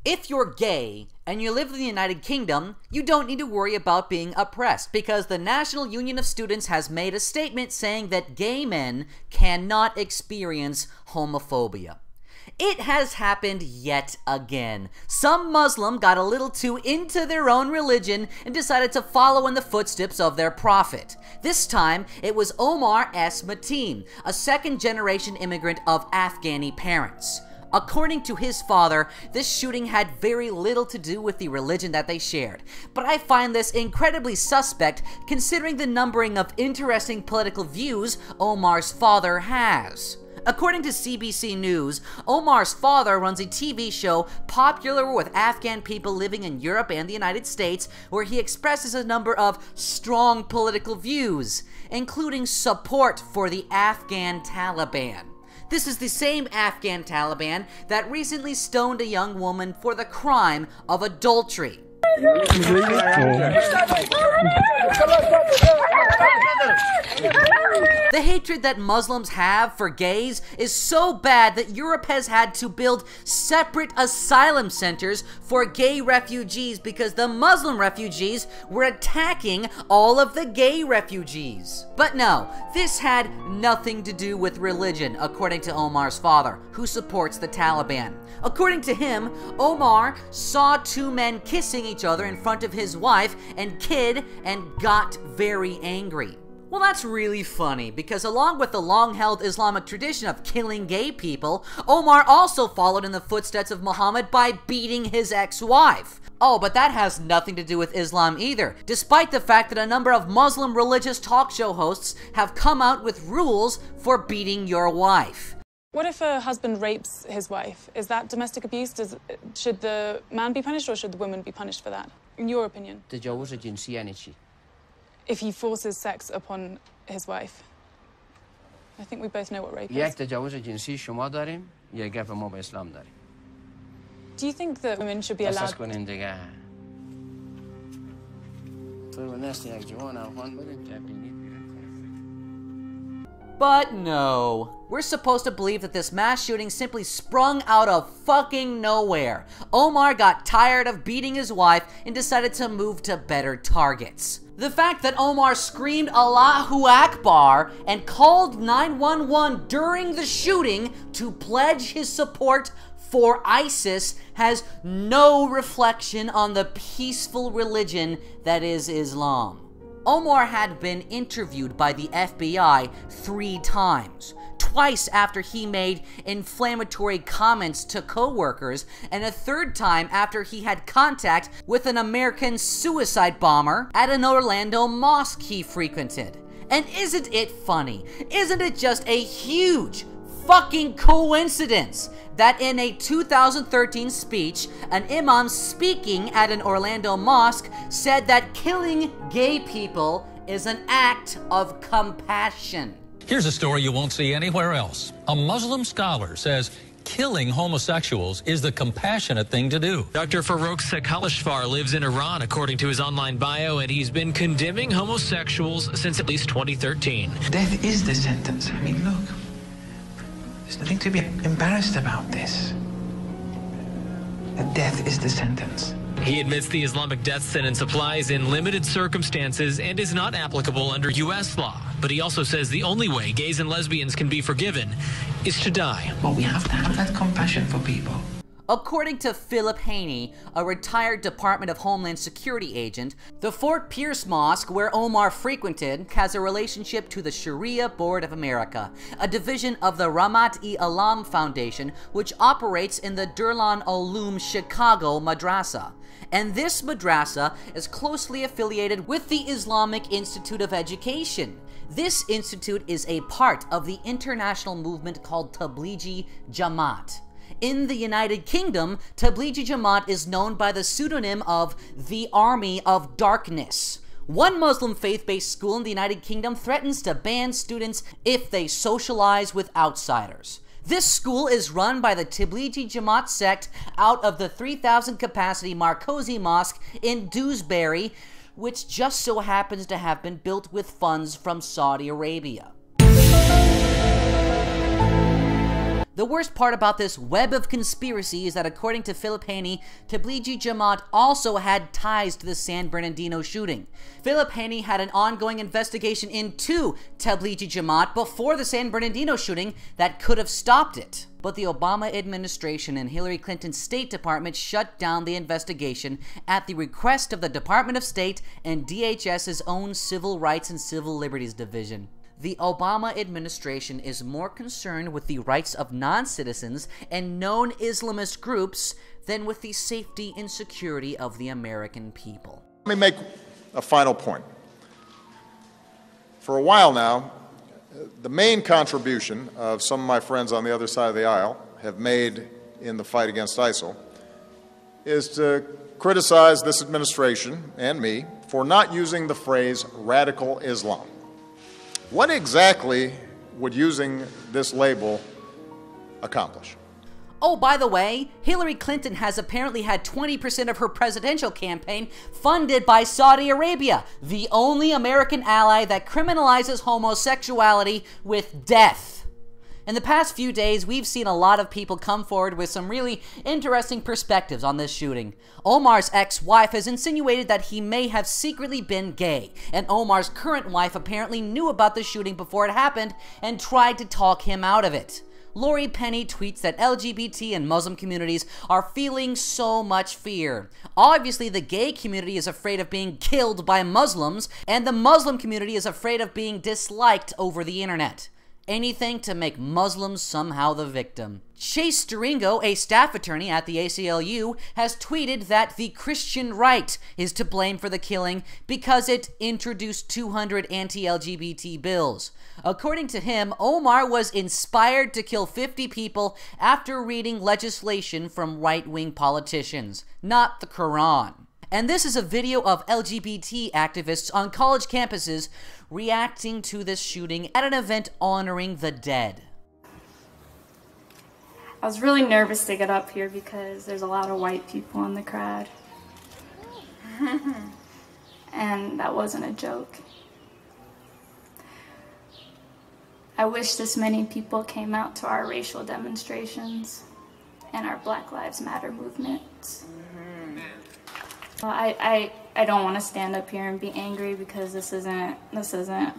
If you're gay and you live in the United Kingdom, you don't need to worry about being oppressed because the National Union of Students has made a statement saying that gay men cannot experience homophobia. It has happened yet again. Some Muslim got a little too into their own religion and decided to follow in the footsteps of their prophet. This time, it was Omar S. Mateen, a second-generation immigrant of Afghani parents. According to his father, this shooting had very little to do with the religion that they shared, but I find this incredibly suspect considering the numbering of interesting political views Omar's father has. According to CBC News, Omar's father runs a TV show popular with Afghan people living in Europe and the United States, where he expresses a number of strong political views, including support for the Afghan Taliban. This is the same Afghan Taliban that recently stoned a young woman for the crime of adultery. The hatred that Muslims have for gays is so bad that Europe has had to build separate asylum centers for gay refugees because the Muslim refugees were attacking all of the gay refugees. But no, this had nothing to do with religion, according to Omar's father, who supports the Taliban. According to him, Omar saw two men kissing each other in front of his wife and kid and got very angry. Well, that's really funny, because along with the long-held Islamic tradition of killing gay people, Omar also followed in the footsteps of Muhammad by beating his ex-wife. Oh, but that has nothing to do with Islam either, despite the fact that a number of Muslim religious talk show hosts have come out with rules for beating your wife. What if a husband rapes his wife? Is that domestic abuse? Should the man be punished or should the woman be punished for that, in your opinion? If he forces sex upon his wife. I think we both know what rape is. Do you think that women should be allowed... But no, we're supposed to believe that this mass shooting simply sprung out of fucking nowhere. Omar got tired of beating his wife and decided to move to better targets. The fact that Omar screamed Allahu Akbar and called 911 during the shooting to pledge his support for ISIS has no reflection on the peaceful religion that is Islam. Omar had been interviewed by the FBI 3 times. Twice after he made inflammatory comments to co-workers, and a 3rd time after he had contact with an American suicide bomber at an Orlando mosque he frequented. And isn't it funny? Isn't it just a huge fucking coincidence that in a 2013 speech, an imam speaking at an Orlando mosque said that killing gay people is an act of compassion? Here's a story you won't see anywhere else. A Muslim scholar says killing homosexuals is the compassionate thing to do. Dr. Farouk Sekhalishfar lives in Iran, according to his online bio, and he's been condemning homosexuals since at least 2013. Death is the sentence. I mean, look, there's nothing to be embarrassed about this. Death is the sentence. He admits the Islamic death sentence applies in limited circumstances and is not applicable under U.S. law. But he also says the only way gays and lesbians can be forgiven is to die. Well, we have to have that compassion for people. According to Philip Haney, a retired Department of Homeland Security agent, the Fort Pierce Mosque, where Omar frequented, has a relationship to the Sharia Board of America, a division of the Ramat-e-Alam Foundation, which operates in the Darul Uloom Chicago Madrasa. And this madrasa is closely affiliated with the Islamic Institute of Education. This institute is a part of the international movement called Tablighi Jamaat. In the United Kingdom, Tablighi Jamaat is known by the pseudonym of the Army of Darkness. One Muslim faith-based school in the United Kingdom threatens to ban students if they socialize with outsiders. This school is run by the Tablighi Jamaat sect out of the 3,000 capacity Marcosi Mosque in Dewsbury, which just so happens to have been built with funds from Saudi Arabia. The worst part about this web of conspiracy is that according to Philip Haney, Tablighi Jamaat also had ties to the San Bernardino shooting. Philip Haney had an ongoing investigation into Tablighi Jamaat before the San Bernardino shooting that could have stopped it. But the Obama administration and Hillary Clinton's State Department shut down the investigation at the request of the Department of State and DHS's own Civil Rights and Civil Liberties Division. The Obama administration is more concerned with the rights of non-citizens and known Islamist groups than with the safety and security of the American people. Let me make a final point. For a while now, the main contribution of some of my friends on the other side of the aisle have made in the fight against ISIL is to criticize this administration and me for not using the phrase radical Islam. What exactly would using this label accomplish? Oh, by the way, Hillary Clinton has apparently had 20% of her presidential campaign funded by Saudi Arabia, the only American ally that criminalizes homosexuality with death. In the past few days, we've seen a lot of people come forward with some really interesting perspectives on this shooting. Omar's ex-wife has insinuated that he may have secretly been gay, and Omar's current wife apparently knew about the shooting before it happened and tried to talk him out of it. Lori Penny tweets that LGBT and Muslim communities are feeling so much fear. Obviously, the gay community is afraid of being killed by Muslims, and the Muslim community is afraid of being disliked over the internet. Anything to make Muslims somehow the victim. Chase Staringo, a staff attorney at the ACLU, has tweeted that the Christian right is to blame for the killing because it introduced 200 anti-LGBT bills. According to him, Omar was inspired to kill 50 people after reading legislation from right-wing politicians, not the Quran. And this is a video of LGBT activists on college campuses reacting to this shooting at an event honoring the dead. I was really nervous to get up here because there's a lot of white people in the crowd. And that wasn't a joke. I wish this many people came out to our racial demonstrations and our Black Lives Matter movements. I don't want to stand up here and be angry because this isn't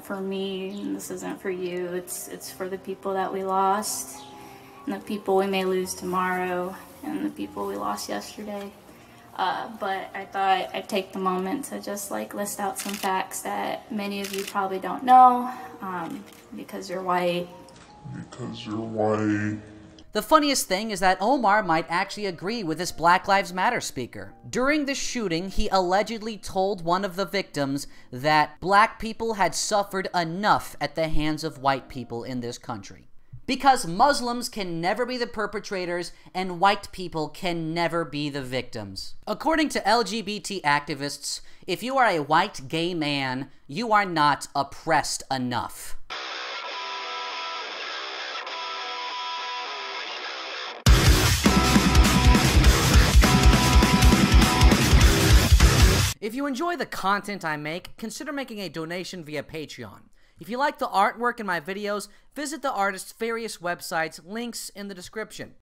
for me and this isn't for you. It's for the people that we lost and the people we may lose tomorrow and the people we lost yesterday. But I thought I'd take the moment to just list out some facts that many of you probably don't know because you're white. The funniest thing is that Omar might actually agree with this Black Lives Matter speaker. During the shooting, he allegedly told one of the victims that black people had suffered enough at the hands of white people in this country. Because Muslims can never be the perpetrators and white people can never be the victims. According to LGBT activists, if you are a white gay man, you are not oppressed enough. If you enjoy the content I make, consider making a donation via Patreon. If you like the artwork in my videos, visit the artist's various websites, links in the description.